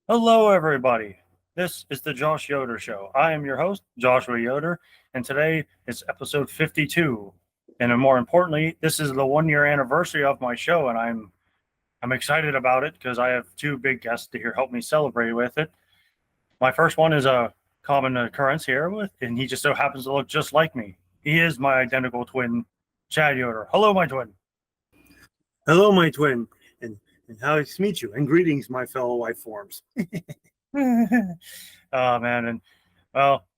Hello, everybody. This is the Josh Yoder Show. I am your host, Joshua Yoder, and today is episode 52. And more importantly, this is the 1 year anniversary of my show, and I'm excited about it because I have two big guests to here help me celebrate with it. My first one is a common occurrence here with, and he just so happens to look just like me. He is my identical twin, Chad Yoder. Hello, my twin. Hello, my twin, and how nice to meet you, and greetings, my fellow life forms. Oh man, and well,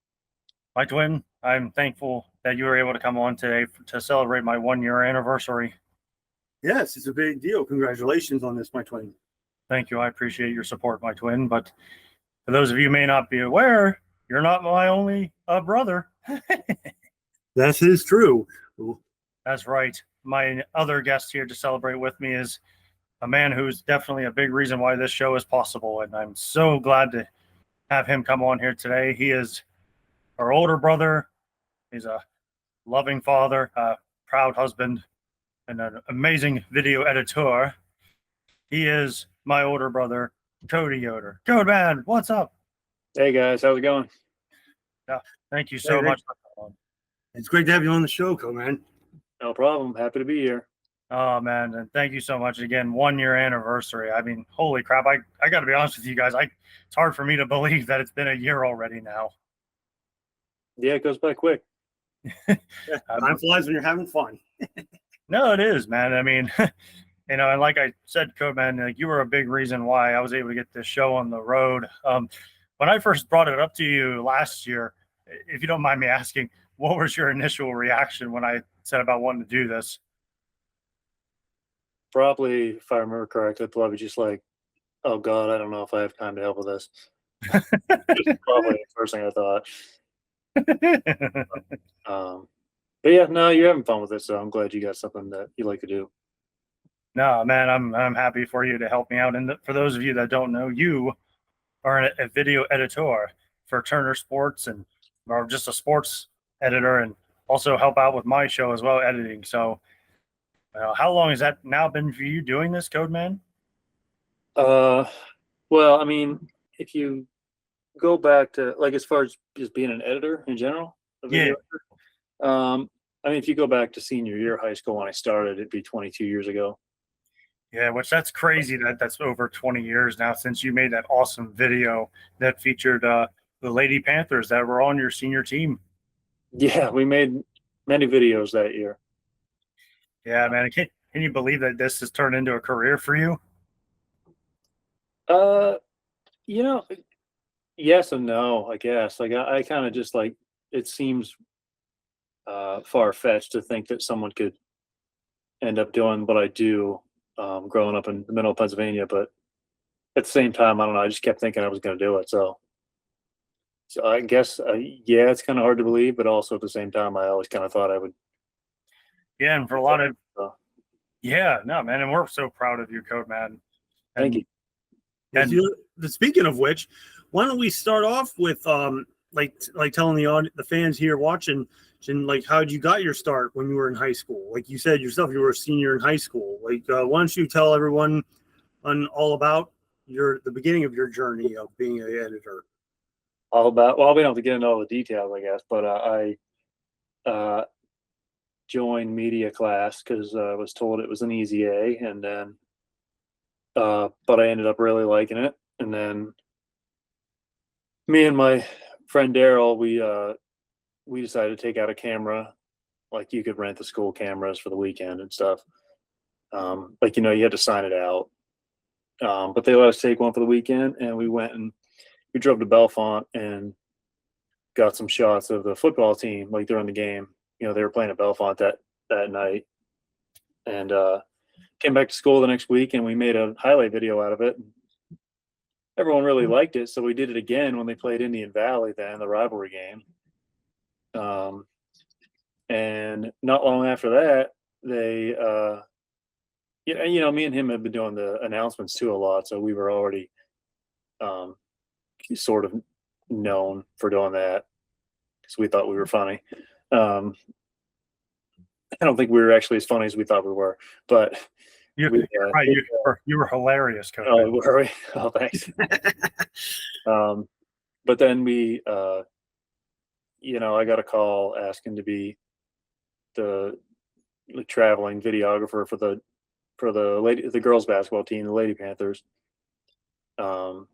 my twin, I'm thankful that you were able to come on today to celebrate my 1 year anniversary. Yes, it's a big deal. Congratulations on this, my twin. Thank you. I appreciate your support, my twin. But for those of you who may not be aware, you're not my only brother. That is true. That's right. My other guest here to celebrate with me is a man who's definitely a big reason why this show is possible. And I'm so glad to have him come on here today. He is our older brother. He's a loving father, a proud husband, and an amazing video editor. He is my older brother, Cody Yoder. Code man, what's up? Hey guys, how's it going? Yeah, thank you so much for coming on. It's great to have you on the show, man. No problem. Happy to be here. Oh man, and thank you so much again. 1 year anniversary. I mean, holy crap! I got to be honest with you guys. It's hard for me to believe that it's been a year already now. Yeah, it goes by quick. Time flies when you're having fun. No, it is, man. I mean, and like I said, Code man, like you were a big reason why I was able to get this show on the road. When I first brought it up to you last year, if you don't mind me asking, what was your initial reaction when I said about wanting to do this? Probably, if I remember correctly, probably just like, oh God, I don't know if I have time to help with this. Just probably the first thing I thought. But yeah, no, you're having fun with it, so I'm glad you got something that you like to do. No, man, I'm happy for you to help me out. And for those of you that don't know, you are a video editor for Turner Sports and or just a sports editor, and also help out with my show as well, editing. So, how long has that now been for you doing this, Code man? Well, I mean, if you go back to like as far as just being an editor in general, a video editor, I mean, if you go back to senior year of high school when I started, it'd be 22 years ago. Yeah, which that's crazy that's over 20 years now since you made that awesome video that featured the Lady Panthers that were on your senior team. Yeah, we made many videos that year. Yeah, man, can you believe that this has turned into a career for you? You know, yes and no, I guess. Like I kind of just like it seems far-fetched to think that someone could end up doing what I do growing up in the middle of Pennsylvania, but at the same time, I don't know, I just kept thinking I was going to do it. So I guess, yeah, it's kind of hard to believe, but also at the same time, I always kind of thought I would. Yeah, and for a lot of, yeah, no, man, and we're so proud of you, Code man. Thank you. And speaking of which, why don't we start off with like telling the fans here watching, like how you got your start when you were in high school? Like you said yourself, you were a senior in high school. Like why don't you tell everyone all about the beginning of your journey of being an editor? Well, we don't have to get into all the details, I guess, but I joined media class because I was told it was an easy A, and then but I ended up really liking it. And then me and my friend Daryl, we decided to take out a camera. Like you could rent the school cameras for the weekend and stuff. Like, you had to sign it out. But they let us take one for the weekend, and we went and we drove to Bellefonte and got some shots of the football team, like during the game. They were playing at Bellefonte that night. And came back to school the next week, and we made a highlight video out of it. Everyone really liked it, so we did it again when they played Indian Valley then, the rivalry game. And not long after that, they, me and him have been doing the announcements too a lot, so we were already sort of known for doing that because we thought we were funny. I don't think we were actually as funny as we thought we were, but Right, you were hilarious, Cody. Oh, were we? Oh, thanks. But then we, I got a call asking to be the traveling videographer for the girls basketball team, the Lady Panthers. But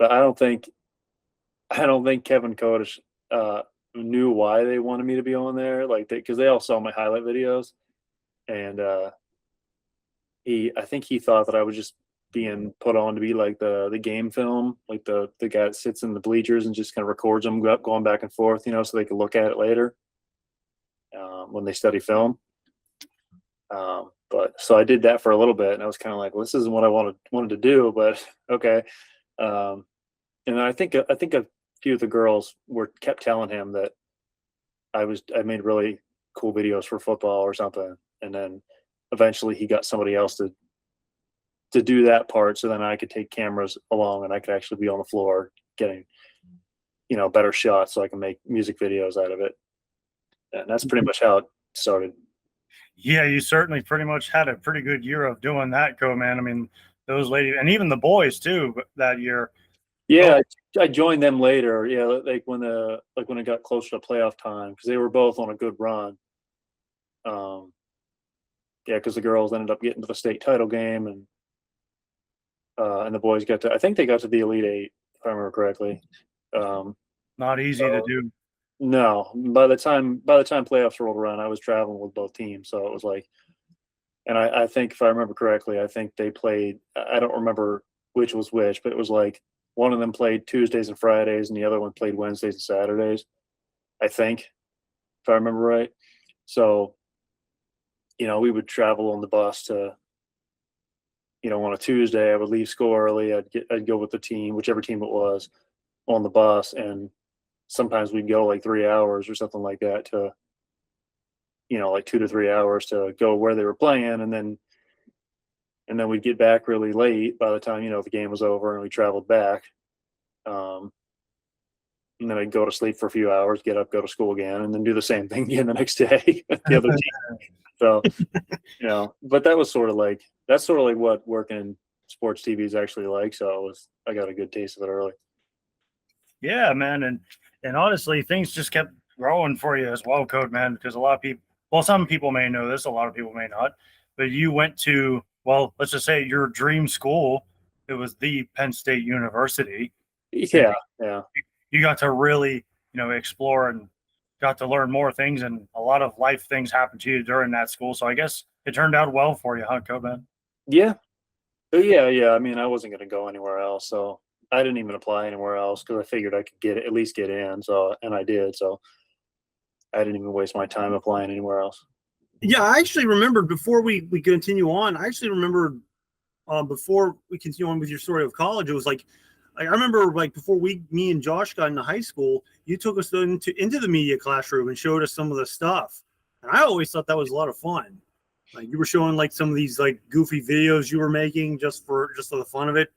I don't think Kevin Kodesh knew why they wanted me to be on there, because they all saw my highlight videos, and I think he thought that I was just being put on to be like the game film, like the guy that sits in the bleachers and just kind of records them going back and forth, so they could look at it later when they study film. But so I did that for a little bit, and I was kind of like, well, this isn't what I wanted to do, but okay. And I think a few of the girls kept telling him that I made really cool videos for football or something, and then eventually he got somebody else to do that part, so then I could take cameras along and I could actually be on the floor getting better shots, so I can make music videos out of it. And that's pretty much how it started. Yeah, you certainly pretty much had a pretty good year of doing that, man. I mean, those ladies and even the boys too that year. Yeah, I joined them later. Yeah, like when it got closer to playoff time, because they were both on a good run. Yeah, because the girls ended up getting to the state title game, and the boys I think they got to the Elite Eight, if I remember correctly. Not easy to do. No, by the time playoffs rolled around, I was traveling with both teams, so it was like, and I think if I remember correctly, I think they played. I don't remember which was which, but it was like one of them played Tuesdays and Fridays, and the other one played Wednesdays and Saturdays, I think, if I remember right. So, we would travel on the bus to, on a Tuesday, I would leave school early. I'd go with the team, whichever team it was, on the bus, and sometimes we'd go like 3 hours or something like that to, like 2 to 3 hours to go where they were playing, and then we'd get back really late by the time the game was over, and we traveled back. And then I'd go to sleep for a few hours, get up, go to school again, and then do the same thing again the next day with the other team. So, but that's sort of like what working in sports TV is actually like. So I got a good taste of it early. Yeah, man, and honestly, things just kept growing for you as well, Code, man, because a lot of people, well, some people may know this, a lot of people may not, but you went to, well, let's just say your dream school. It was the Penn State University. Yeah. You got to really, explore and got to learn more things, and a lot of life things happened to you during that school. So I guess it turned out well for you, huh, Code, man? Yeah. Yeah. I mean, I wasn't going to go anywhere else, so I didn't even apply anywhere else because I figured I could at least get in. So, and I did. So I didn't even waste my time applying anywhere else. Yeah, I actually remembered before we continue on. I actually remembered before we continue on with your story of college. It was like I remember like before me and Josh got into high school, you took us into the media classroom and showed us some of the stuff. And I always thought that was a lot of fun. Like you were showing like some of these like goofy videos you were making just for the fun of it.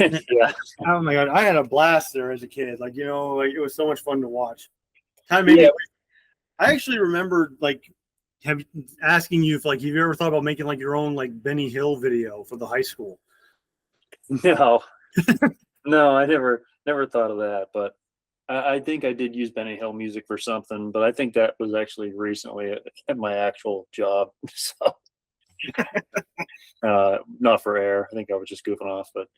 Yeah. Oh my God, I had a blast there as a kid. Like, like it was so much fun to watch. I actually remember like asking you if like have you ever thought about making like your own like Benny Hill video for the high school? No. No, I never thought of that, but I think I did use Benny Hill music for something, but I think that was actually recently at my actual job. So not for air. I think I was just goofing off, but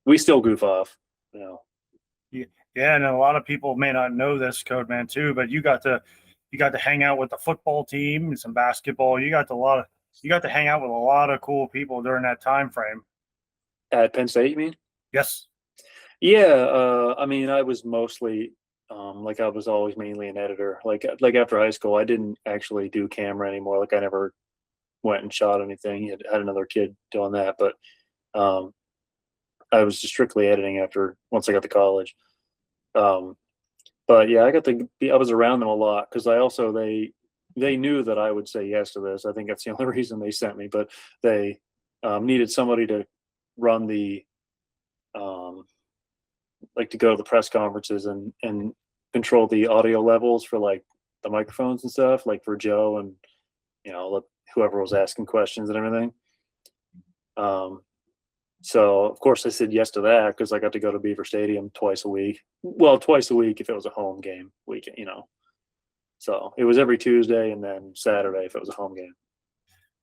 we still goof off. Yeah, and a lot of people may not know this, Code Man, too, but you got to hang out with the football team and some basketball. You got to hang out with a lot of cool people during that time frame. At Penn State, you mean? Yes. Yeah, I mean, I was mostly like I was always mainly an editor. Like after high school, I didn't actually do camera anymore. Like I never went and shot anything. Had another kid doing that, but I was just strictly editing once I got to college. But yeah, I was around them a lot because they knew that I would say yes to this. I think that's the only reason they sent me. But they needed somebody to run the like to go to the press conferences and control the audio levels for like the microphones and stuff, like for Joe and whoever was asking questions and everything. So of course I said yes to that because I got to go to Beaver Stadium twice a week. Well, twice a week if it was a home game weekend, So it was every Tuesday and then Saturday if it was a home game.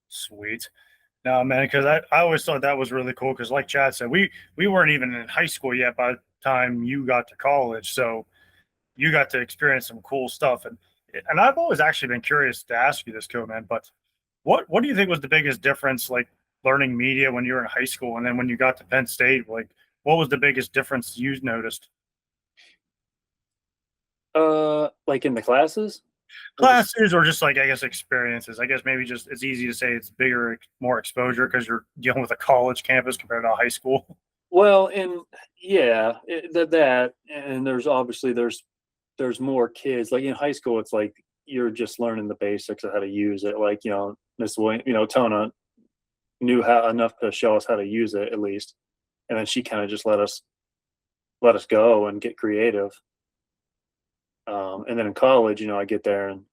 Sweet. No, man, because I always thought that was really cool because, like Chad said, we weren't even in high school yet by the time you got to college, so you got to experience some cool stuff. And I've always actually been curious to ask you this, Code Man, but what do you think was the biggest difference, like learning media when you were in high school and then when you got to Penn State? Like, what was the biggest difference you noticed? Like in the classes? Classes or just like, I guess, experiences. I guess maybe just it's easy to say it's bigger, more exposure because you're dealing with a college campus compared to a high school. Well, and yeah, that and there's obviously there's more kids. Like in high school, it's like you're just learning the basics of how to use it. Like Miss William, Tona knew how enough to show us how to use it at least, and then she kind of just let us go and get creative. And then in college, I get there and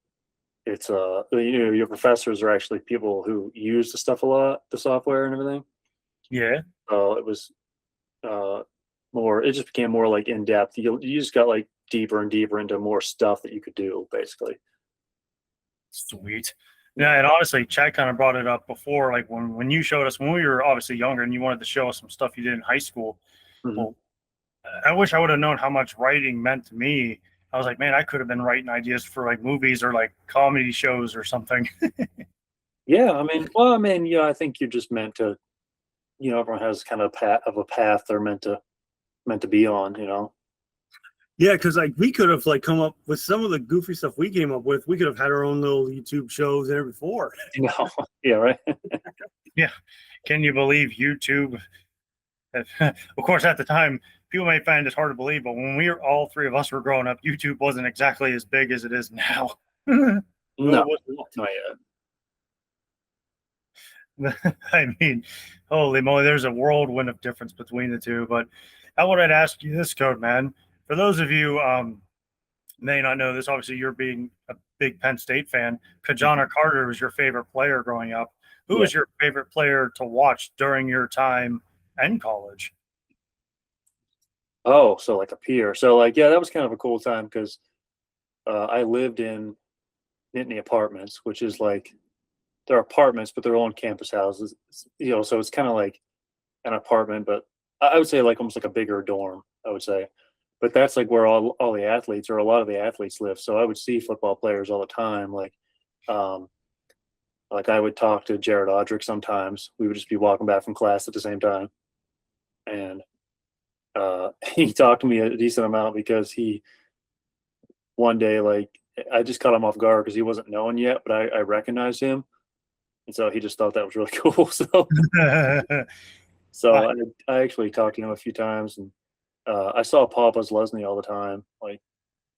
it's your professors are actually people who use the stuff a lot, the software and everything. Yeah. So it was more. It just became more like in depth. You just got like deeper and deeper into more stuff that you could do, basically. Sweet. Yeah, and honestly, Chad kind of brought it up before, like when you showed us when we were obviously younger and you wanted to show us some stuff you did in high school. Mm-hmm. Well, I wish I would have known how much writing meant to me. I was like, man, I could have been writing ideas for like movies or like comedy shows or something. Yeah, I mean, I think you're just meant to, everyone has kind of a path they're meant to be on, Yeah, because like we could have like come up with some of the goofy stuff we came up with. We could have had our own little YouTube shows there before. Yeah, right. Yeah. Can you believe YouTube? Of course, at the time, people may find it hard to believe, but when all three of us were growing up, YouTube wasn't exactly as big as it is now. No, it wasn't. not yet. I mean, holy moly, there's a whirlwind of difference between the two. But I wanted to ask you this, Code Man. For those of you may not know this, obviously you're being a big Penn State fan. Kajana Carter was your favorite player growing up. Who was your favorite player to watch during your time in college? Oh, so like a peer. So like, yeah, that was kind of a cool time because I lived in Nittany Apartments, which is like they're apartments, but they're on campus houses. So it's kind of like an apartment, but I would say like almost like a bigger dorm, I would say. But that's like where all the athletes or a lot of the athletes live. So I would see football players all the time. Like I would talk to Jared Odrick sometimes. We would just be walking back from class at the same time. And he talked to me a decent amount because one day, like I just caught him off guard because he wasn't known yet, but I recognized him. And so he just thought that was really cool. So I actually talked to him a few times, and I saw Paul Leslie all the time. Like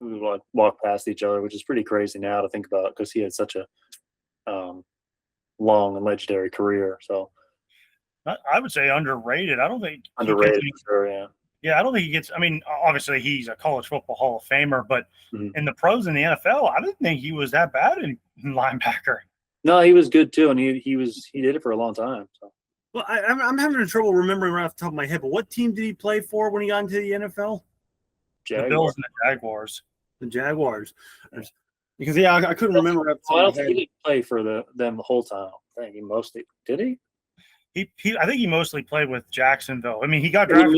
we would like walk past each other, which is pretty crazy now to think about because he had such a long and legendary career. So I would say underrated. I don't think underrated for sure. Yeah. Yeah, I don't think he gets. I mean, obviously he's a college football Hall of Famer, but in the pros in the NFL, I didn't think he was that bad in linebacker. No, he was good too, and he did it for a long time. So. Well, I'm having trouble remembering right off the top of my head, but what team did he play for when he got into the NFL? The Bills and the Jaguars. The Jaguars. Because I couldn't remember. I don't think he didn't play for them the whole time. I think he mostly did he. I think he mostly played with Jacksonville. I mean, he got drafted.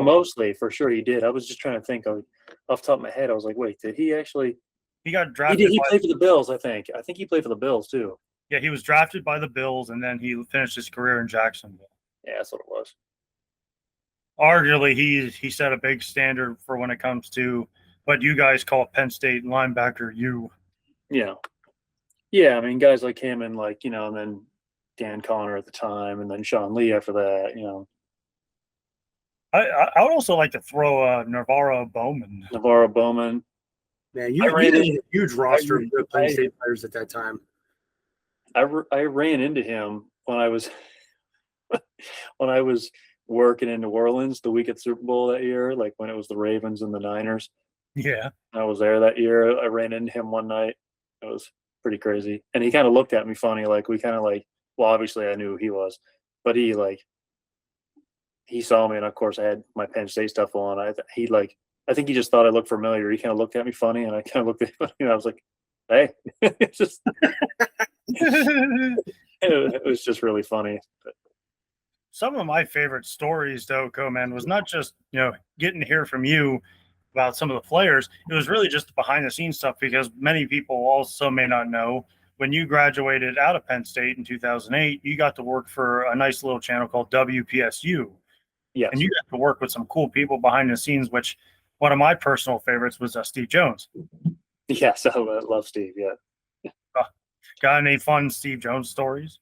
Mostly for sure he did. I was just trying to think off the top of my head. I was like, wait, did he actually? He got drafted. He played for the Bills. I think he played for the Bills too. Yeah, he was drafted by the Bills, and then he finished his career in Jacksonville. Yeah, that's what it was. Arguably, he set a big standard for when it comes to what you guys call Penn State linebacker. Yeah. I mean, guys like him and and then Dan Connor at the time, and then Sean Lee after that. I would also like to throw Navarro Bowman. Man, you had a huge roster of good Penn State players at that time. I ran into him when I was working in New Orleans the week at the Super Bowl that year, like when it was the Ravens and the Niners. Yeah. I was there that year. I ran into him one night. It was pretty crazy. And he kind of looked at me funny. Like we kind of well, obviously I knew who he was, but he saw me, and of course I had my Penn State stuff on. I think he just thought I looked familiar. He kind of looked at me funny, and I kind of looked at him, I was like, hey, it's just, it was just really funny. But, some of my favorite stories, though, Coman, was not just, getting to hear from you about some of the players. It was really just the behind the scenes stuff, because many people also may not know, when you graduated out of Penn State in 2008, you got to work for a nice little channel called WPSU. yes. And you got to work with some cool people behind the scenes, which one of my personal favorites was Steve Jones. Yes, I love Steve. Yeah. Got any fun Steve Jones stories?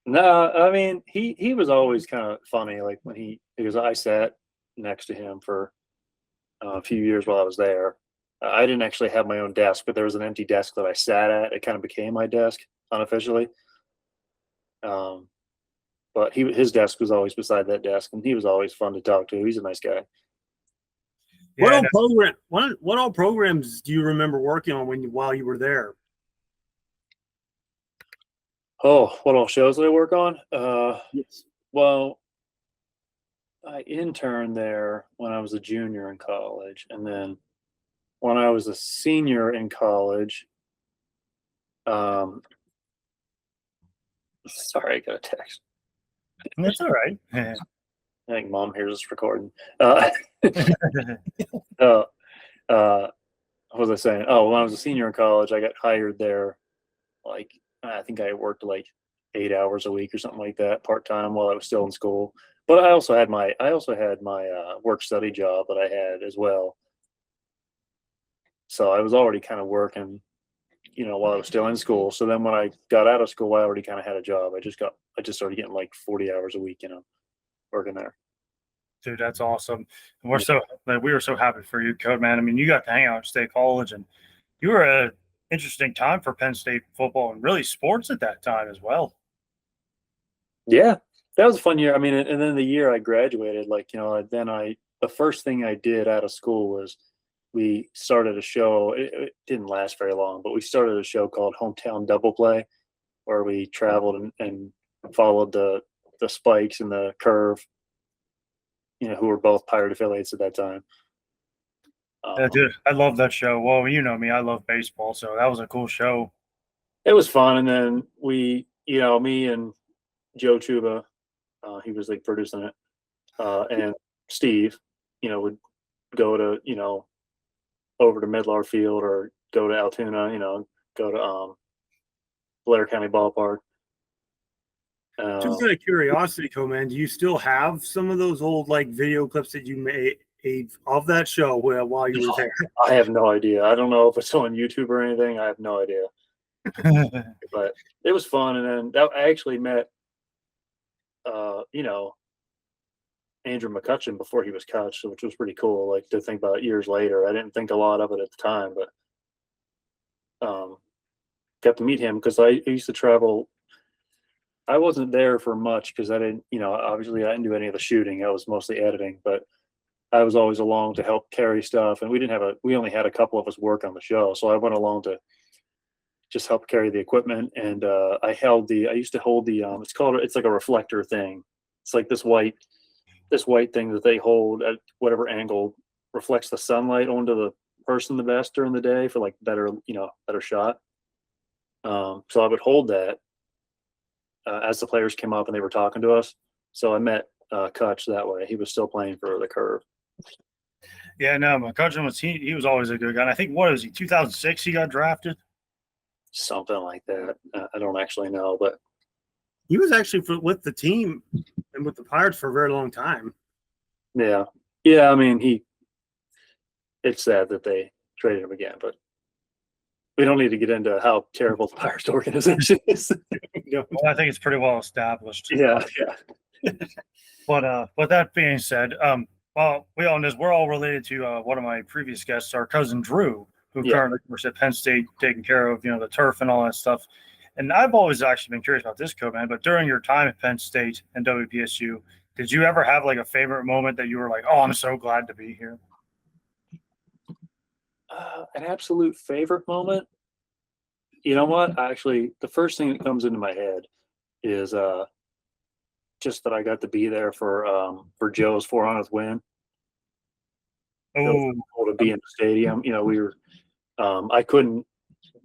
No, I mean, he was always kind of funny. Like because I sat next to him for a few years while I was there. I didn't actually have my own desk, but there was an empty desk that I sat at. It kind of became my desk unofficially. But his desk was always beside that desk, and he was always fun to talk to. He's a nice guy. Yeah, What all programs do you remember working on while you were there? Oh, what all shows did I work on? Yes. Well, I interned there when I was a junior in college, and then when I was a senior in college, sorry, I got a text. that's all right. I think mom hears us recording. What was I saying? Oh, when I was a senior in college, I got hired there. Like, I think I worked like 8 hours a week or something like that, part time, while I was still in school. But I also had my work study job that I had as well. So I was already kind of working, while I was still in school. So then when I got out of school, I already kind of had a job. I just started getting like 40 hours a week, working there. Dude, that's awesome. And we were so happy for you, Code Man. I mean, you got to hang out at State College, and you were an interesting time for Penn State football and really sports at that time as well. Yeah, that was a fun year. I mean, and then the year I graduated, the first thing I did out of school was we started a show. It didn't last very long, but we started a show called Hometown Double Play, where we traveled and followed the Spikes and the Curve, who were both Pirate affiliates at that time. Dude, I love that show. Well, you know me, I love baseball, so that was a cool show. It was fun. And then me and Joe Chuba, he was like producing it, and Steve, would go to, over to Midlar Field or go to Altoona, go to Blair County Ballpark. Just out of curiosity, Coman, do you still have some of those old video clips that you made of that show while you were there? I have no idea. I don't know if it's on YouTube or anything. I have no idea. But it was fun. And then I actually met, Andrew McCutcheon before he was coached, which was pretty cool. Like, to think about it years later. I didn't think a lot of it at the time, but got to meet him because I used to travel. I wasn't there for much because I didn't, obviously I didn't do any of the shooting. I was mostly editing, but I was always along to help carry stuff. And we only had a couple of us work on the show. So I went along to just help carry the equipment. And I used to hold it's like a reflector thing. It's like this white thing that they hold at whatever angle reflects the sunlight onto the person the best during the day for like better shot. So I would hold that as the players came up and they were talking to us. So I met Kutch that way. He was still playing for the Curve. Yeah, no, McCutcheon he was always a good guy. And I think, what was he, 2006 he got drafted? Something like that. I don't actually know, but he was actually with the team and with the Pirates for a very long time. Yeah. I mean, it's sad that they traded him again, but we don't need to get into how terrible the Pirates organization is. Well, I think it's pretty well established. Yeah. But that being said, well, we all know we're all related to one of my previous guests, our cousin Drew, who currently works at Penn State, taking care of the turf and all that stuff. And I've always actually been curious about this, Coman, but during your time at Penn State and WPSU, did you ever have like a favorite moment that you were like, oh, I'm so glad to be here? An absolute favorite moment? You know what? Actually, the first thing that comes into my head is just that I got to be there for Joe's 400th win. It Oh, was cool to be in the stadium. You know, we were I couldn't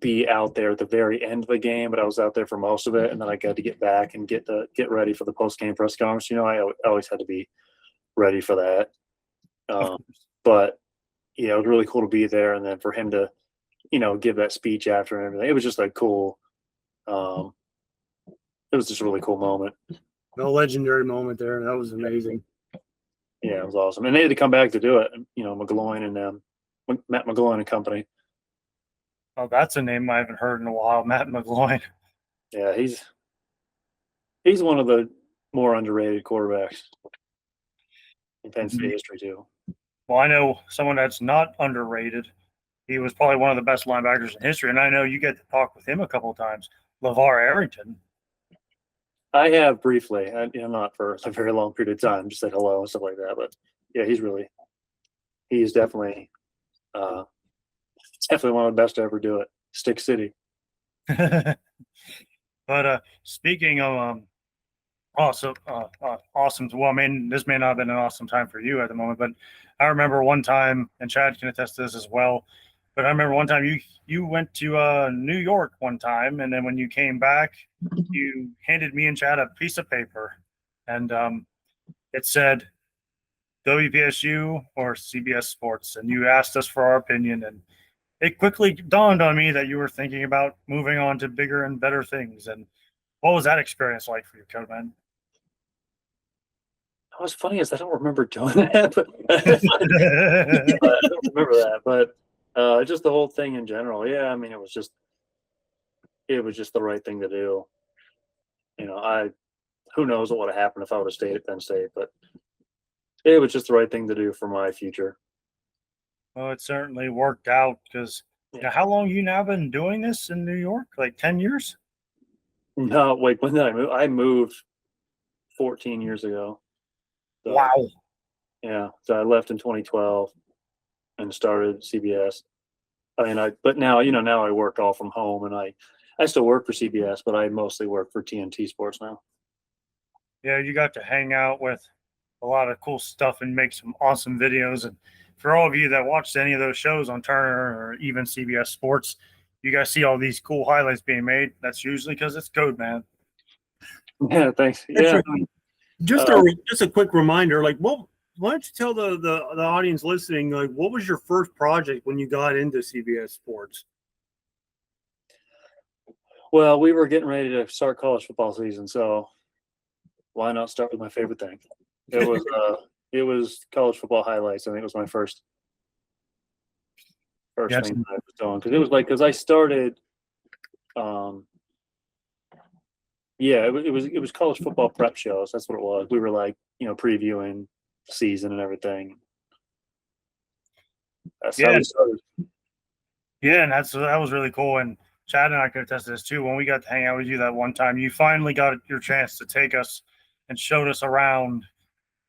be out there at the very end of the game, but I was out there for most of it, and then I got to get back and get ready for the post game press conference. You know, I always had to be ready for that. But you know, it was really cool to be there, and then for him to, you know, give that speech after and everything. It was just like cool. It was just a really cool moment. A legendary moment there. That was amazing. Yeah, it was awesome. And they had to come back to do it. You know, McGloin and Matt McGloin and company. oh, that's a name I haven't heard in a while, Matt McGloin. Yeah, he's one of the more underrated quarterbacks in Penn State history too. Well, I know someone that's not underrated. He was probably one of the best linebackers in history, and I know you get to talk with him a couple of times. LeVar Arrington. I have briefly, not for a very long period of time, just said hello and stuff like that. But yeah, he's definitely one of the best to ever do it. Stick City. But speaking of awesome, well, I mean, this may not have been an awesome time for you at the moment, but I remember one time, and Chad can attest to this as well. But I remember one time you went to New York one time, and then when you came back, you handed me and Chad a piece of paper, and it said WPSU or CBS Sports, and you asked us for our opinion, and it quickly dawned on me that you were thinking about moving on to bigger and better things. And what was that experience like for you, Codeman? What's funny is I don't remember doing that, but I don't remember that. But just the whole thing in general, yeah. I mean, it was just the right thing to do. You know, who knows what would have happened if I would have stayed at Penn State, but it was just the right thing to do for my future. Well, it certainly worked out because how long you now been doing this in New York? Like 10 years? No, wait, when did I move? I moved 14 years ago. So, wow. Yeah, so I left in 2012 and started CBS. I mean, but now I work all from home, and I still work for CBS, but I mostly work for TNT Sports now. Yeah, you got to hang out with a lot of cool stuff and make some awesome videos. And for all of you that watched any of those shows on Turner or even CBS Sports, you guys see all these cool highlights being made. That's usually because it's Code Man. Yeah, thanks. Yeah. Just a quick reminder, like, why don't you tell the audience listening, like, what was your first project when you got into CBS Sports? Well, we were getting ready to start college football season, so why not start with my favorite thing? It was college football highlights. I think it was my first thing that I was doing, because I started. It was college football prep shows. That's what it was. We were previewing the season and everything. That's how we started. Yeah, and that was really cool. And Chad and I could attest to this too. When we got to hang out with you that one time, you finally got your chance to take us and showed us around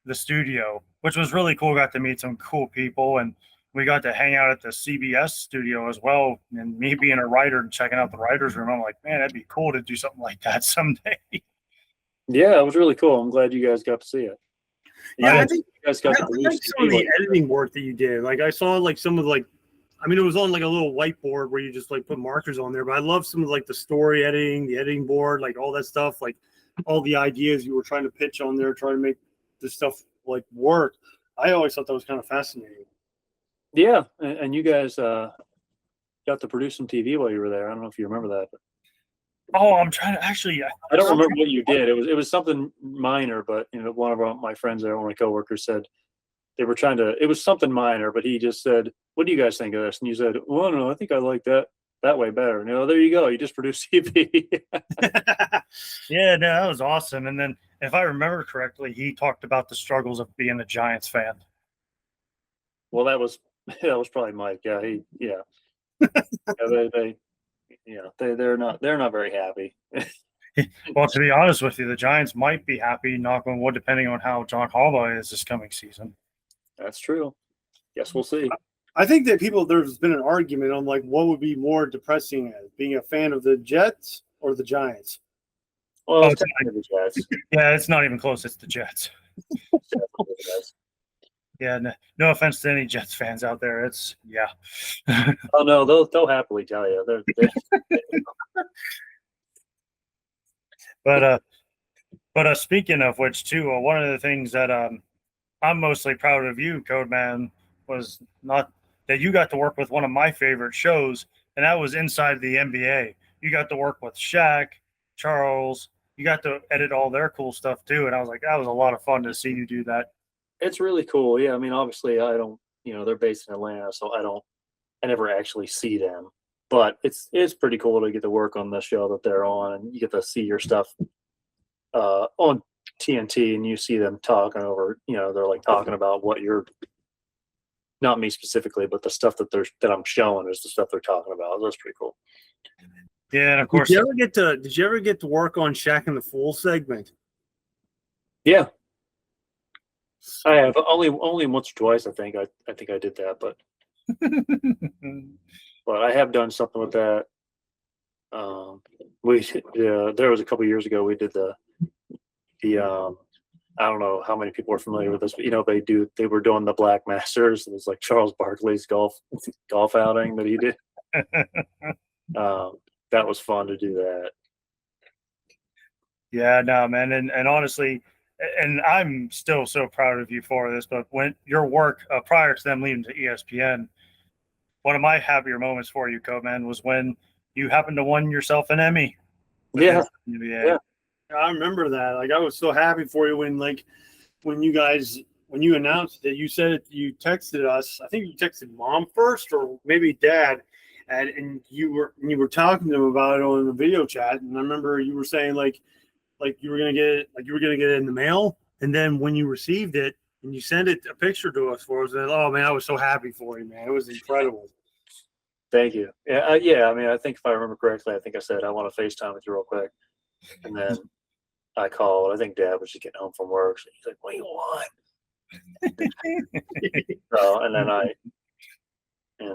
the studio, which was really cool. Got to meet some cool people, and we got to hang out at the CBS studio as well. And me being a writer and checking out the writer's room, I'm like, man, that'd be cool to do something like that someday. Yeah, it was really cool. I'm glad you guys got to see it. Yeah, I think you guys got to like some of the editing work that you did. Like, I saw like some of it was on like a little whiteboard where you just like put markers on there. But I love some of like the story editing, the editing board, like all that stuff, like all the ideas you were trying to pitch on there, trying to make this stuff like work. I always thought that was kind of fascinating. Yeah, and you guys got to produce some TV while you were there. I don't know if you remember that. Oh, I'm trying to actually. I don't remember what you did. It was something minor, but one of my friends there, one of my coworkers, said they were trying to. It was something minor, but he just said, "What do you guys think of this?" And you said, "Well, no, I think I like that way better." And there you go. You just produced TV. Yeah, no, that was awesome. And then, if I remember correctly, he talked about the struggles of being a Giants fan. Well, that was probably Mike. Yeah, they're not very happy. Well, to be honest with you, the Giants might be happy, knock on wood, depending on how John Harbaugh is this coming season. That's true. Guess we'll see. I think that there's been an argument on like what would be more depressing, being a fan of the Jets or the Giants. Well, Oh, it's technically the Jets. Yeah, it's not even close. It's the Jets. Definitely the Jets. Yeah, no offense to any Jets fans out there. It's yeah. Oh no, they'll happily tell you. But speaking of which, too, one of the things that I'm mostly proud of you, Code Man, was not that you got to work with one of my favorite shows, and that was Inside the NBA. You got to work with Shaq, Charles. You got to edit all their cool stuff too, and I was like, that was a lot of fun to see you do that. It's really cool. Yeah, I mean, obviously, I don't. They're based in Atlanta, so I never actually see them. But it's pretty cool to get to work on the show that they're on, and you get to see your stuff on TNT, and you see them talking over. They're like talking about what you're. Not me specifically, but the stuff that I'm showing is the stuff they're talking about. That's pretty cool. Yeah, and of course. Did you ever get to work on Shaq and the Fool segment? Yeah, I have only once or twice. I think I did that, but I have done something with that. There was a couple years ago we did the I don't know how many people are familiar with this, but they were doing the Black Masters. It was like Charles Barkley's golf outing that he did. That was fun to do that. Yeah, no, man, and honestly, and I'm still so proud of you for this. But when your work prior to them leaving to ESPN, one of my happier moments for you, Code Man, was when you happened to win yourself an Emmy. Yeah. I remember that. Like, I was so happy for you when you announced that you said you texted us. I think you texted Mom first, or maybe Dad, and you were talking to them about it on the video chat. And I remember you were saying like you were gonna get it in the mail, and then when you received it and you sent it a picture to us for us, and oh man, I was so happy for you, man. It was incredible. Thank you. Yeah. I mean, I think if I remember correctly, I think I said I want to FaceTime with you real quick, and then I called. I think Dad was just getting home from work, so he's like, "What do you want?" So, and then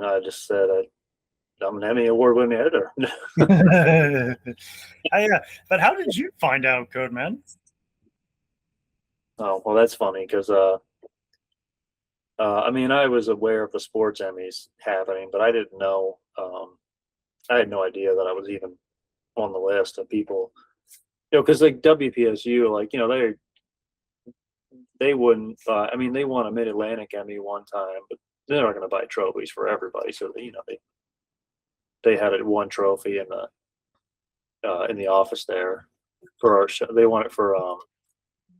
I just said, "I'm an Emmy Award-winning editor." But how did you find out, Code Man? Oh, well, that's funny because I mean, I was aware of the Sports Emmys happening, but I didn't know. I had no idea that I was even on the list of people. Because like WPSU, like they wouldn't. I mean, they won a Mid-Atlantic Emmy one time, but they're not going to buy trophies for everybody. So they had one trophy in the office there for our show. They won it for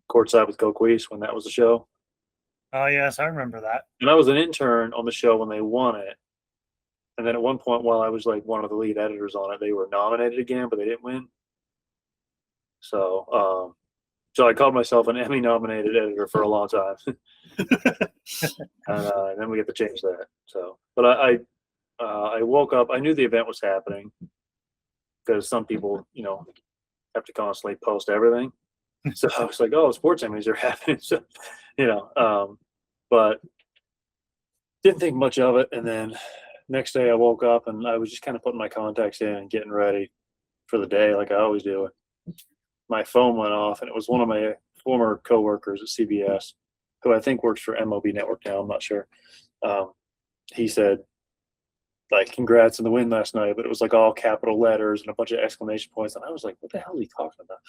Courtside with Coquise when that was the show. Oh yes, I remember that. And I was an intern on the show when they won it. And then at one point, while I was like one of the lead editors on it, they were nominated again, but they didn't win. So I called myself an Emmy-nominated editor for a long time, and then we get to change that. So, but I woke up. I knew the event was happening because some people, have to constantly post everything. So I was like, "Oh, sports Emmys are happening." So, but didn't think much of it. And then next day, I woke up and I was just kind of putting my contacts in and getting ready for the day, like I always do. My phone went off, and it was one of my former coworkers at CBS, who I think works for MLB Network now. I'm not sure. He said, like, "Congrats on the win last night," but it was like all capital letters and a bunch of exclamation points. And I was like, "What the hell is he talking about?"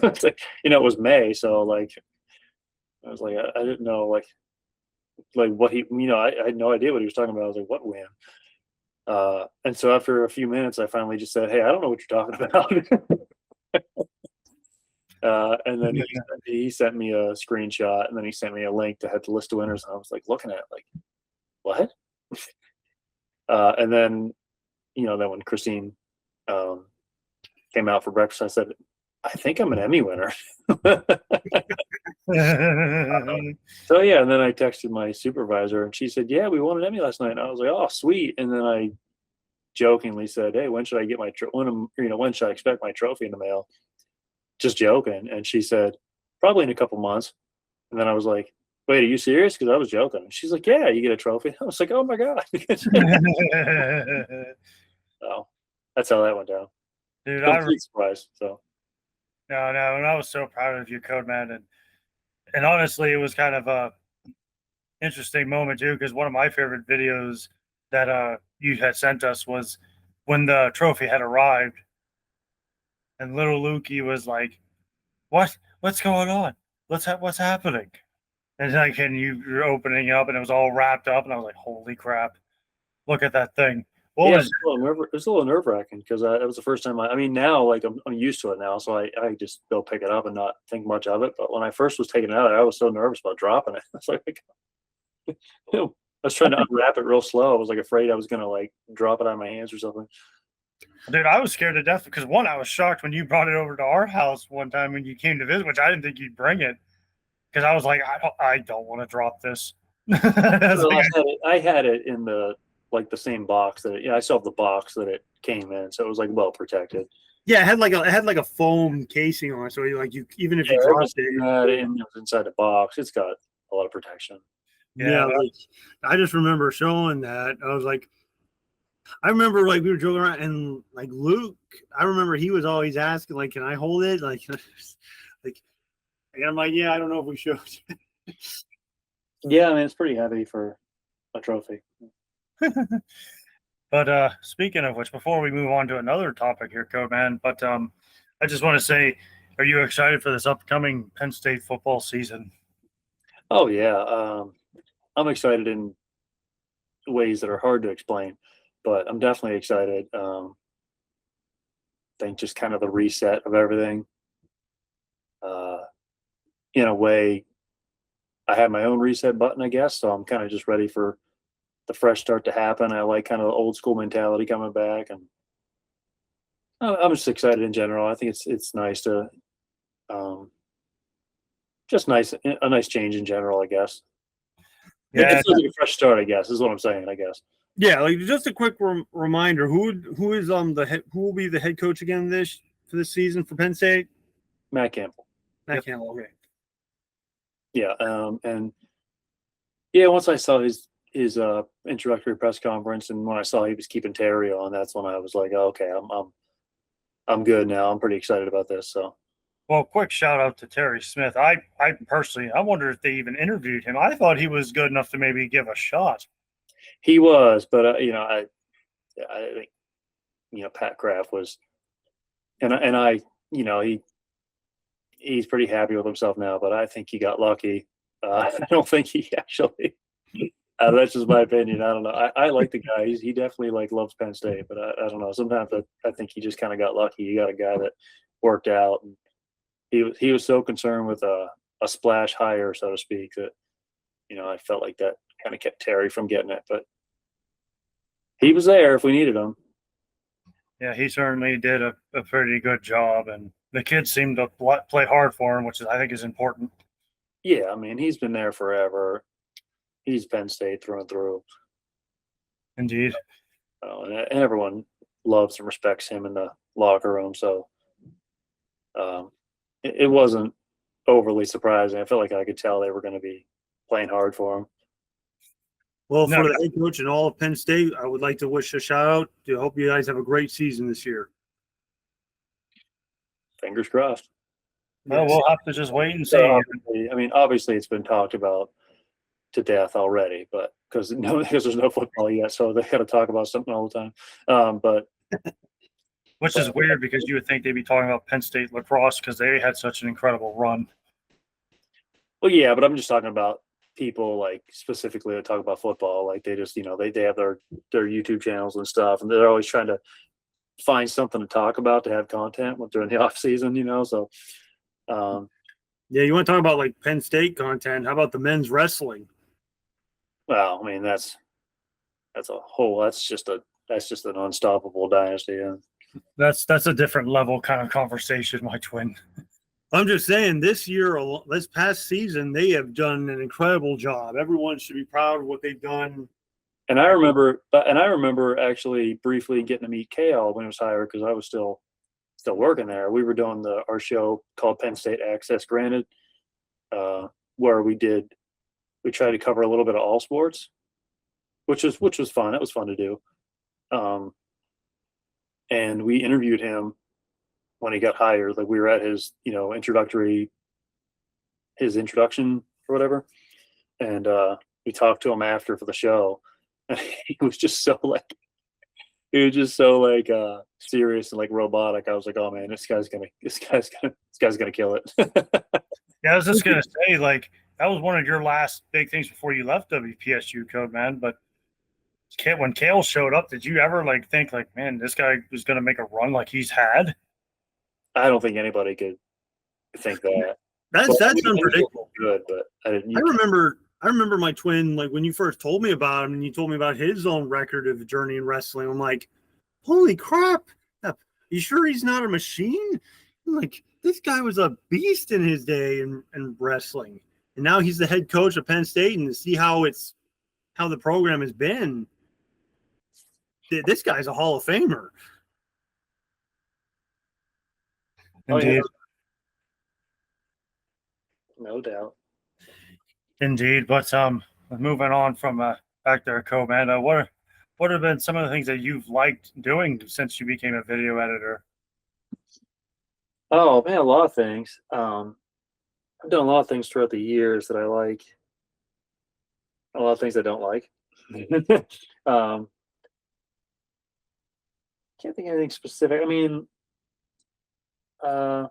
It's like, it was May, so like, I was like, I didn't know like what he, I had no idea what he was talking about. I was like, "What win?" And so after a few minutes, I finally just said, "Hey, I don't know what you're talking about." And then he sent me a screenshot, and then he sent me a link to head the list of winners, and I was like looking at it, like, what? And then, then when Christine came out for breakfast, I said, "I think I'm an Emmy winner." So yeah, and then I texted my supervisor, and she said, "Yeah, we won an Emmy last night." And I was like, "Oh, sweet." And then I jokingly said, "Hey, when should I get when should I expect my trophy in the mail?" Just joking. And she said, "Probably in a couple months." And then I was like, "Wait, are you serious?" Because I was joking. And she's like, "Yeah, you get a trophy." I was like, "Oh my God." So that's how that went down. Dude, Complete surprise. So No, no, and I was so proud of you, Code Man, and honestly, it was kind of a interesting moment too, because one of my favorite videos that you had sent us was when the trophy had arrived, and little Lukey was like, "What? What's going on? What's happening?" And like, and you're opening it up, and it was all wrapped up, and I was like, "Holy crap! Look at that thing!" What Yeah, was it was a little nerve wracking because that was the first time I mean, now like I'm used to it now, so I just go pick it up and not think much of it. But when I first was taking it out, I was so nervous about dropping it. I was like, I was trying to unwrap it real slow. I was like afraid I was gonna like drop it out of my hands or something. Dude, I was scared to death because one, I was shocked when you brought it over to our house one time when you came to visit, which I didn't think you'd bring it because I was like, I don't want to drop this. I was Well, like, I had it in the like the same box that I still have the box that it came in, so it was like well protected. Yeah, it had like a foam casing on it, so you even if Yeah, you dropped it was inside the box. It's got a lot of protection. yeah, like, I just remember showing that. I was like, I remember like we were joking around, and like Luke, I remember he was always asking, like, "Can I hold it?" Like, like, and I'm like, "Yeah, I don't know if we should." Yeah, I mean it's pretty heavy for a trophy. but speaking of which, before we move on to another topic here, Code Man, but I just want to say, are you excited for this upcoming Penn State football season? Oh yeah, I'm excited in ways that are hard to explain, but I'm definitely excited. I think just kind of the reset of everything. Uh, in a way, I have my own reset button, I guess. So I'm kind of just ready for the fresh start to happen. I like kind of the old school mentality coming back, and I'm just excited in general. I think it's nice to um, just nice a nice change in general, I guess. Yeah, It's like a fresh start, I guess, is what I'm saying. I guess Yeah, like just a quick reminder: who is who will be the head coach again for this season for Penn State? Matt Campbell. Matt Campbell. Okay. Yeah, and yeah, once I saw his introductory press conference, and when I saw he was keeping Terry on, that's when I was like, oh, okay, I'm good now. I'm pretty excited about this. So well, quick shout out to Terry Smith. I personally, I wonder if they even interviewed him. I thought he was good enough to maybe give a shot. he was, but I think Pat Kraft was, and I he's pretty happy with himself now, but I think he got lucky. I don't think he actually. That's just my opinion. I don't know. I like the guy. He definitely like loves Penn State, but I don't know. Sometimes I think he just kind of got lucky. You got a guy that worked out, and he was so concerned with a splash hire, so to speak, that I felt like that kind of kept Terry from getting it. But he was there if we needed him. Yeah, he certainly did a pretty good job, and the kids seemed to play hard for him, which I think is important. Yeah, I mean he's been there forever. He's Penn State through and through. Indeed. And everyone loves and respects him in the locker room. So it wasn't overly surprising. I felt like I could tell they were going to be playing hard for him. Well, No, for the head coach and all of Penn State, I would like to wish a shout out. I hope you guys have a great season this year. Fingers crossed. well, Yes. we'll have to just wait and see. So obviously it's been talked about to death already, but because there's no football yet, so they got to talk about something all the time. But Which is weird because you would think they'd be talking about Penn State lacrosse because they had such an incredible run. well, yeah, but I'm just talking about people like specifically that talk about football. Like they just they have their YouTube channels and stuff, and they're always trying to find something to talk about to have content during the off season. So. Yeah, you want to talk about like Penn State content? How about the men's wrestling? Well, I mean that's just an unstoppable dynasty. Yeah. That's a different level kind of conversation, my twin. I'm just saying, this past season, they have done an incredible job. Everyone should be proud of what they've done. And I remember actually briefly getting to meet Kale when he was hired because I was still working there. We were doing our show called Penn State Access Granted, where we tried to cover a little bit of all sports, which was fun. It was fun to do. And we interviewed him when he got hired. Like we were at his, his introduction or whatever, and we talked to him after for the show, and he was just so like serious and like robotic. I was like, oh man, this guy's gonna kill it. Yeah, I was just gonna say, like, that was one of your last big things before you left WPSU, Code Man. But when Kale showed up, did you ever like think like, man, this guy was gonna make a run like he's had? I don't think anybody could think that. That's unpredictable. Good, but I remember my twin, like when you first told me about him and you told me about his own record of the journey in wrestling. I'm like, holy crap! Are you sure he's not a machine? Like, this guy was a beast in his day in wrestling, and now he's the head coach of Penn State. And to see how the program has been, this guy's a Hall of Famer. Indeed. No doubt. Indeed. But moving on from back there, Code Man, what have been some of the things that you've liked doing since you became a video editor? Oh man, a lot of things. I've done a lot of things throughout the years that I like. A lot of things I don't like. Can't think of anything specific. I mean, one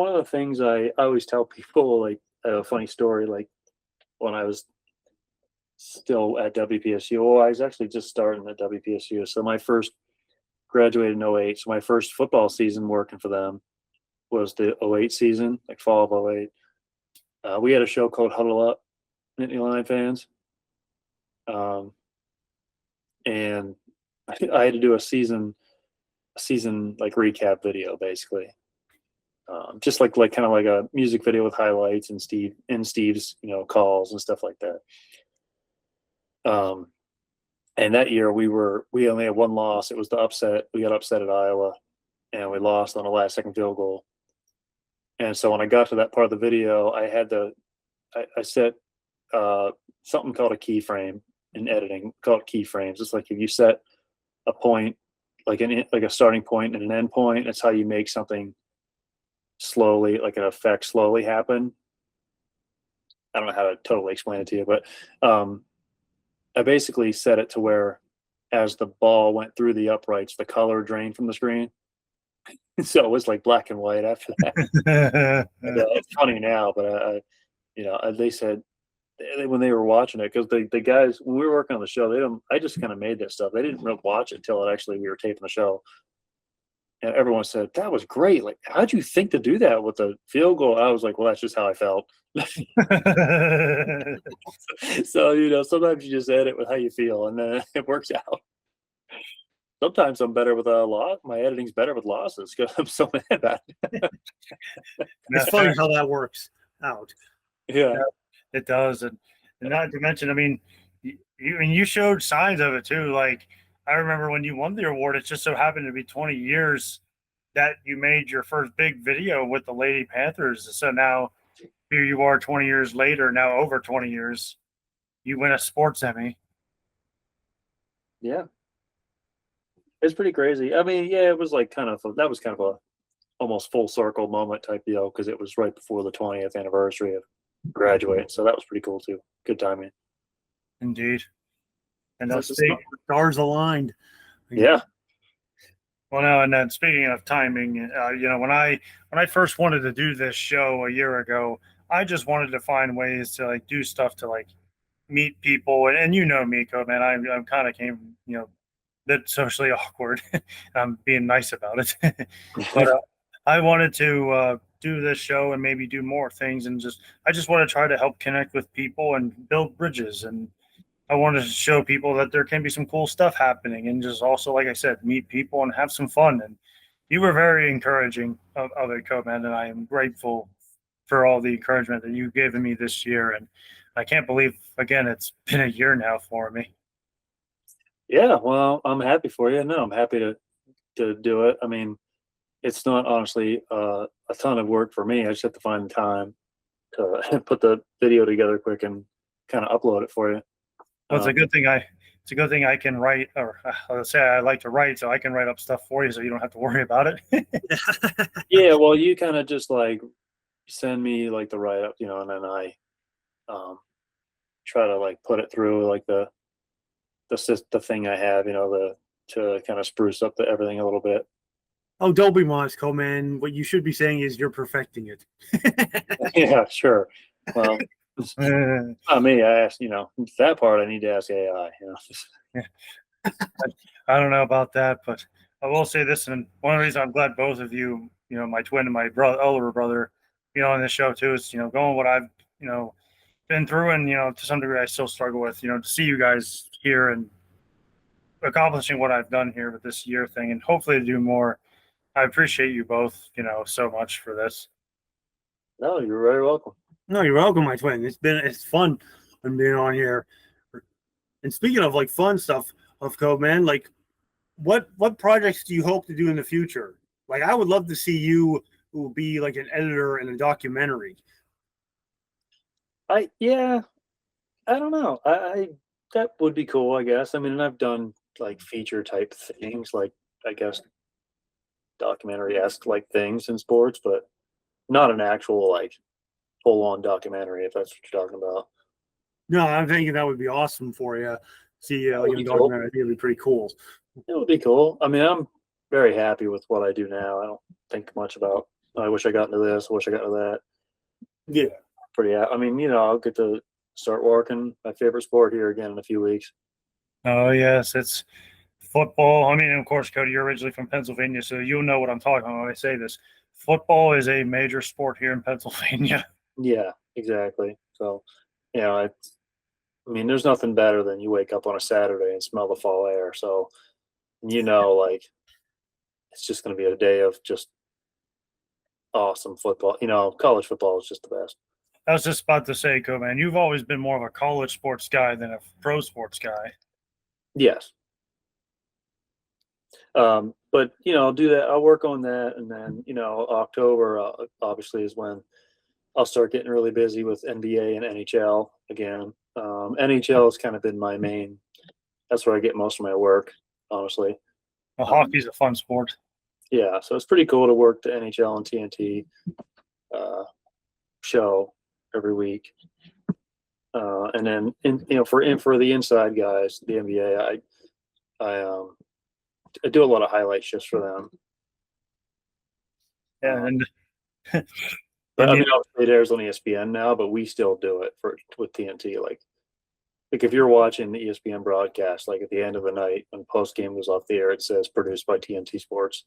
of the things I always tell people, like a funny story, like when I was still at WPSU. Oh, I was actually just starting at WPSU. So my first graduated in 08. So my first football season working for them was the 08 season, like fall of 08. We had a show called Huddle Up, Nittany Lion fans. And I had to do a season like recap video, basically. Just like kind of like a music video with highlights and Steve's, calls and stuff like that. And that year we only had one loss. It was the upset. We got upset at Iowa, and we lost on a last-second field goal. And so when I got to that part of the video, I set something called a keyframe in editing, called keyframes. It's like if you set a point, like a starting point and an end point, that's how you make something slowly, like an effect slowly happen. I don't know how to totally explain it to you, but I basically set it to where as the ball went through the uprights, the color drained from the screen. So it was like black and white after that. It's funny now, but they said when they were watching it, because the guys, when we were working on the show, I just kind of made that stuff. They didn't really watch it until we were taping the show. And everyone said, that was great. Like, how'd you think to do that with the field goal? I was like, well, that's just how I felt. So, sometimes you just edit with how you feel, and then it works out. Sometimes I'm better with a loss. My editing's better with losses because I'm so mad about it. It's funny how that works out. Yeah, it does. And not to mention, I mean, you showed signs of it too. Like, I remember when you won the award, it just so happened to be 20 years that you made your first big video with the Lady Panthers. So now here you are 20 years later, now over 20 years, you win a Sports Emmy. Yeah. It's pretty crazy. I mean, yeah, it was like that was kind of a almost full circle moment type deal because it was right before the 20th anniversary of graduating. So that was pretty cool too. Good timing. Indeed. And the stars aligned. Yeah. Well, now, and then speaking of timing, when I first wanted to do this show a year ago, I just wanted to find ways to like do stuff to like meet people. And me, Code Man, I'm kind of came, a bit socially awkward. I'm being nice about it. But I wanted to do this show and maybe do more things. And I just want to try to help connect with people and build bridges. And I wanted to show people that there can be some cool stuff happening and just also, like I said, meet people and have some fun. And you were very encouraging of it, Code Man, and I am grateful for all the encouragement that you've given me this year. And I can't believe, again, it's been a year now for me. Yeah, well, I'm happy for you. No, I'm happy to do it. I mean, it's not honestly a ton of work for me. I just have to find the time to put the video together quick and kind of upload it for you. Well, it's a good thing it's a good thing I can write, or let's say I like to write, so I can write up stuff for you, so you don't have to worry about it. Yeah, well, you kind of just like send me like the write up, and then I try to like put it through like the thing I have, to kind of spruce up everything a little bit. Oh, don't be modest, Cole, man. What you should be saying is you're perfecting it. Yeah, sure. Well, Uh, not me. I asked, that part I need to ask AI. I don't know about that, but I will say this, and one of the reasons I'm glad both of you, my twin and my older brother, on this show too, is going what I've been through, and to some degree I still struggle with, to see you guys here and accomplishing what I've done here with this year thing, and hopefully to do more. I appreciate you both, so much for this. No, you're very welcome. No, you're welcome, my twin. It's fun being on here. And speaking of like fun stuff of Code, man, like what projects do you hope to do in the future? Like I would love to see you who will be like an editor in a documentary. I don't know. I that would be cool, I guess. I mean, I've done like feature type things, like I guess documentary-esque like things in sports, but not an actual like full-on documentary, if that's what you're talking about. No, I'm thinking that would be awesome for you. See, like a Cool. documentary, I think it'd be pretty cool. It would be cool. I mean, I'm very happy with what I do now. I don't think much about, I wish I got into this, I wish I got into that. Yeah. I mean, I'll get to start working my favorite sport here again in a few weeks. Oh yes, it's football. I mean, of course, Cody, you're originally from Pennsylvania, so you'll know what I'm talking about when I say this. Football is a major sport here in Pennsylvania. Yeah, exactly. So, I mean, there's nothing better than you wake up on a Saturday and smell the fall air. So, like it's just going to be a day of just awesome football. College football is just the best. I was just about to say, Cody, man, you've always been more of a college sports guy than a pro sports guy. Yes. But I'll do that. I'll work on that, and then October obviously is when I'll start getting really busy with NBA and NHL again. NHL has kind of been my main. That's where I get most of my work, honestly. Well, hockey's a fun sport. Yeah, so it's pretty cool to work the NHL and TNT show every week, and then for the inside guys, the NBA, I do a lot of highlights just for them. Yeah, and but I mean, obviously it airs on ESPN now, but we still do it with TNT. Like if you're watching the ESPN broadcast, like at the end of the night when post game goes off the air, it says produced by TNT Sports.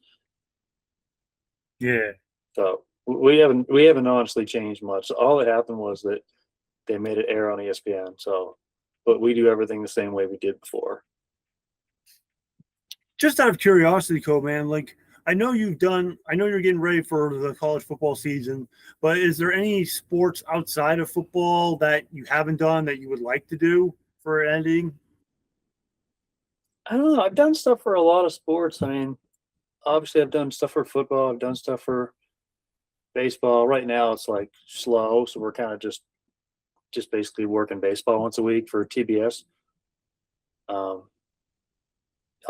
yeah. So we haven't honestly changed much. All that happened was that they made it air on ESPN. So, but we do everything the same way we did before. Just out of curiosity, Cole, man, like I know you're getting ready for the college football season, but is there any sports outside of football that you haven't done that you would like to do for editing? I don't know. I've done stuff for a lot of sports. I mean, obviously I've done stuff for football. I've done stuff for baseball. Right now it's like slow, so we're kind of just basically working baseball once a week for TBS.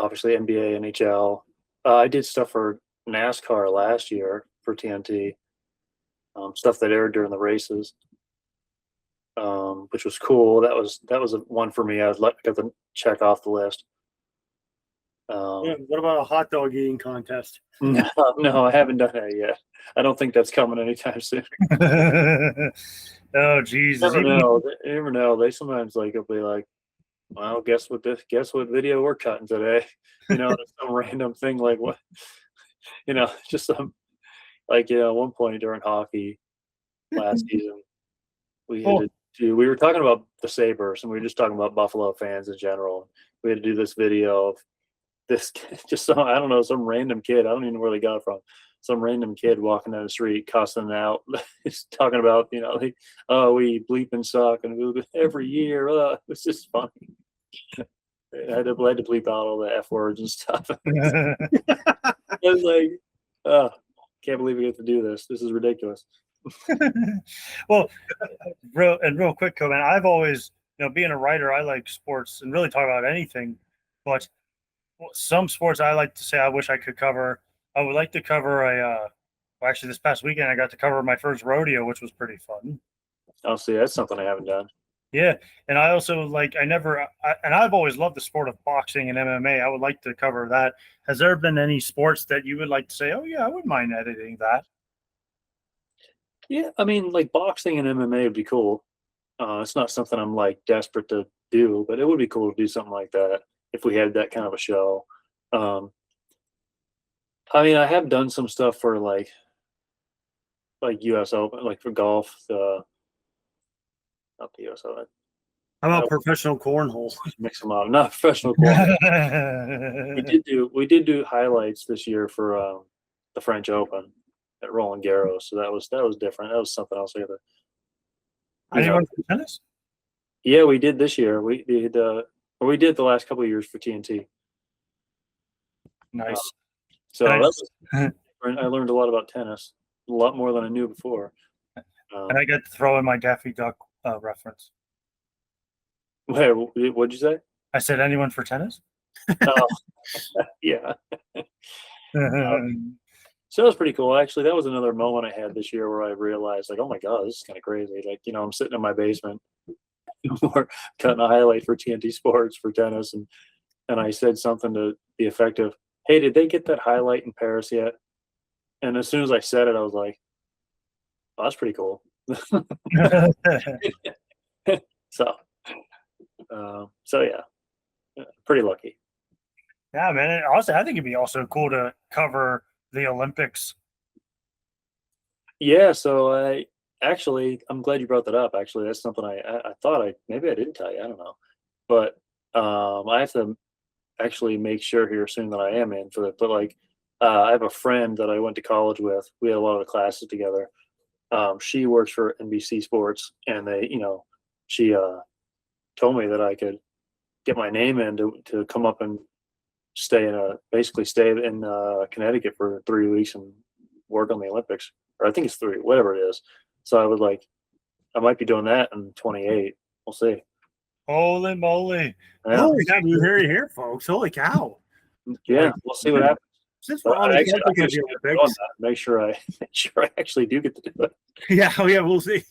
Obviously NBA, NHL. I did stuff for NASCAR last year for TNT. Stuff that aired during the races, which was cool. That was a one for me. I got to check off the list. Yeah, what about a hot dog eating contest? No, I haven't done that yet. I don't think that's coming anytime soon. Oh, Jesus. You never know. They sometimes will be like, well, guess what video we're cutting today? Some random thing like what, just some at one point during hockey last season, we were talking about the Sabres and we were just talking about Buffalo fans in general. We had to do this video of this I don't know, some random kid. I don't even know where they got it from. Some random kid walking down the street cussing out. He's talking about, we bleep and suck and every year. It's just funny. I had to bleep out all the F words and stuff. I was like, can't believe we get to do this. This is ridiculous. Well, real quick, man, I've always being a writer, I like sports and really talk about anything, but some sports I like to say I wish I could cover. I would like to cover well, actually this past weekend I got to cover my first rodeo, which was pretty fun. I'll see. That's something I haven't done. Yeah, and I also and I've always loved the sport of boxing and MMA. I would like to cover that. Has there been any sports that you would like to say, oh yeah, I wouldn't mind editing that? Yeah, I mean, like boxing and MMA would be cool. It's not something I'm like desperate to do, but it would be cool to do something like that if we had that kind of a show. Um, I mean, I have done some stuff for like U.S. Open, like for golf. Not the U.S. Open. How about professional cornhole? Mix them up. Not professional cornhole. We did do highlights this year for the French Open at Roland Garros, so that was different. That was something else. Anyone from tennis? Yeah, we did this year. We did the last couple of years for TNT. Nice. So I learned a lot about tennis, a lot more than I knew before. And I get to throw in my Daffy Duck reference. Wait, what'd you say? I said, anyone for tennis? Oh, yeah. So that was pretty cool. Actually, that was another moment I had this year where I realized, like, oh my God, this is kind of crazy. Like, I'm sitting in my basement, we're cutting a highlight for TNT Sports for tennis, and I said something to the effect of, "Hey, did they get that highlight in Paris yet?" And as soon as I said it, I was like, oh, that's pretty cool. So yeah, pretty lucky. Yeah, man. And also, I think it'd be also cool to cover the Olympics. Yeah, so I'm glad you brought that up. Actually, that's something I thought maybe I didn't tell you. I don't know, but I have to actually make sure here soon that I am in for it. But like, I have a friend that I went to college with. We had a lot of the classes together. She works for NBC Sports, and she told me that I could get my name in to come up and stay in Connecticut for 3 weeks and work on the Olympics, or I think it's 3, whatever it is. So I might be doing that in 28. We'll see. Holy moly! Yeah. Holy cow, you hear it here, folks! Holy cow! Yeah, we'll see what happens. Since we're on the topic of the Olympics, make sure I actually do get to do it. Yeah, we'll see.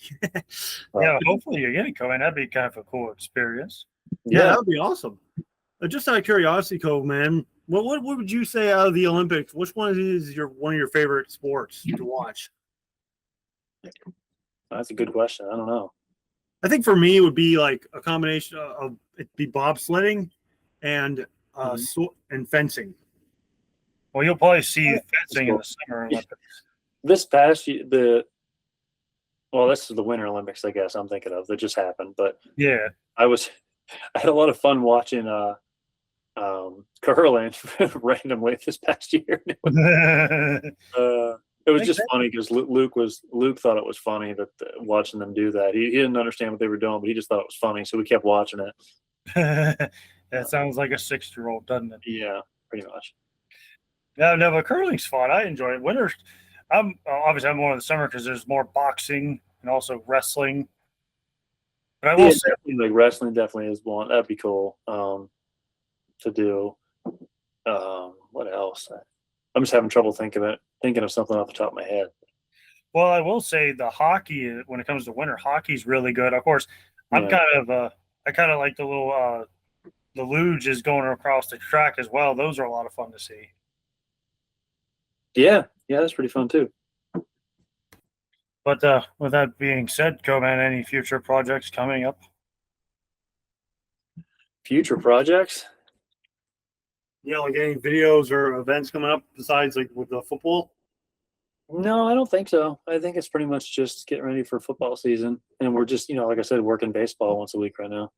Yeah, hopefully you get it, Cohen. That'd be kind of a cool experience. Yeah, that would be awesome. Just out of curiosity, Cove, man, what would you say out of the Olympics? Which one is one of your favorite sports to watch? That's a good question. I don't know. I think for me it would be like a combination of it'd be bobsledding and and fencing. Well, you'll probably see fencing in the Summer Olympics. This past year, this is the Winter Olympics, I guess I'm thinking of, that just happened. But yeah, I had a lot of fun watching curling randomly this past year. It was just funny because Luke thought it was funny that watching them do that. He didn't understand what they were doing, but he just thought it was funny, so we kept watching it. That sounds like a 6-year-old, doesn't it? Yeah, pretty much. No, but curling's fun. I enjoy it. Winters, obviously I'm more in the summer because there's more boxing and also wrestling. But I will say, like wrestling definitely is one. That'd be cool to do. What else? I'm just having trouble thinking of something off the top of my head. Well, I will say the hockey, when it comes to winter, hockey's really good. Of course, I kind of like the little the luges going across the track as well. Those are a lot of fun to see. Yeah, that's pretty fun too. But with that being said, Coman, any future projects coming up? Future projects? Yeah, like any videos or events coming up besides like with the football? No, I don't think so. I think it's pretty much just getting ready for football season, and we're just, like I said, working baseball once a week right now.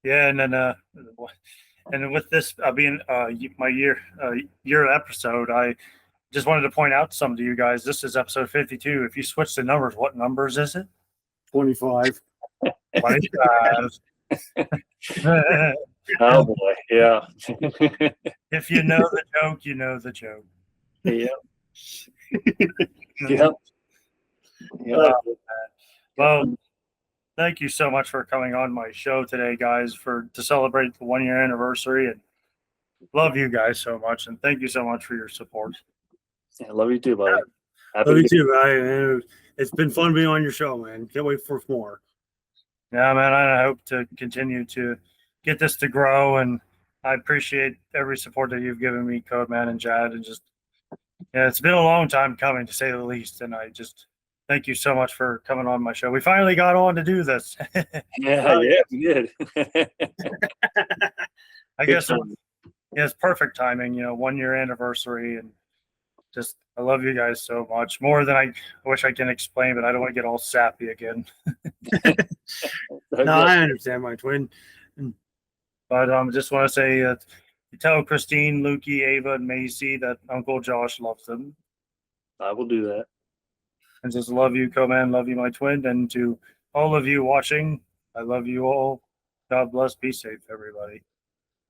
Yeah, and then with this being my year episode, I just wanted to point out something to you guys. This is episode 52. If you switch the numbers, what numbers is it? 25. 25. Oh boy, yeah. If you know the joke, you know the joke. Yeah. Yeah. Well, thank you so much for coming on my show today, guys, to celebrate the 1 year anniversary. And love you guys so much. And thank you so much for your support. Yeah, love you too, buddy. Happy Love to you be- too, Ryan. It's been fun being on your show, man. Can't wait for more. Yeah, man, I hope to continue to get this to grow. And I appreciate every support that you've given me, Code Man and Jad. And just, yeah, it's been a long time coming, to say the least. And I just thank you so much for coming on my show. We finally got on to do this. Yeah, we did. I Good guess time. it's perfect timing, 1 year anniversary. And just, I love you guys so much, more than I wish I can explain, but I don't want to get all sappy again. No, I understand, my twin. But just want to say, tell Christine, Lukey, Ava, and Macy that Uncle Josh loves them. I will do that. And just love you, Co-Man. Love you, my twin. And to all of you watching, I love you all. God bless. Be safe, everybody.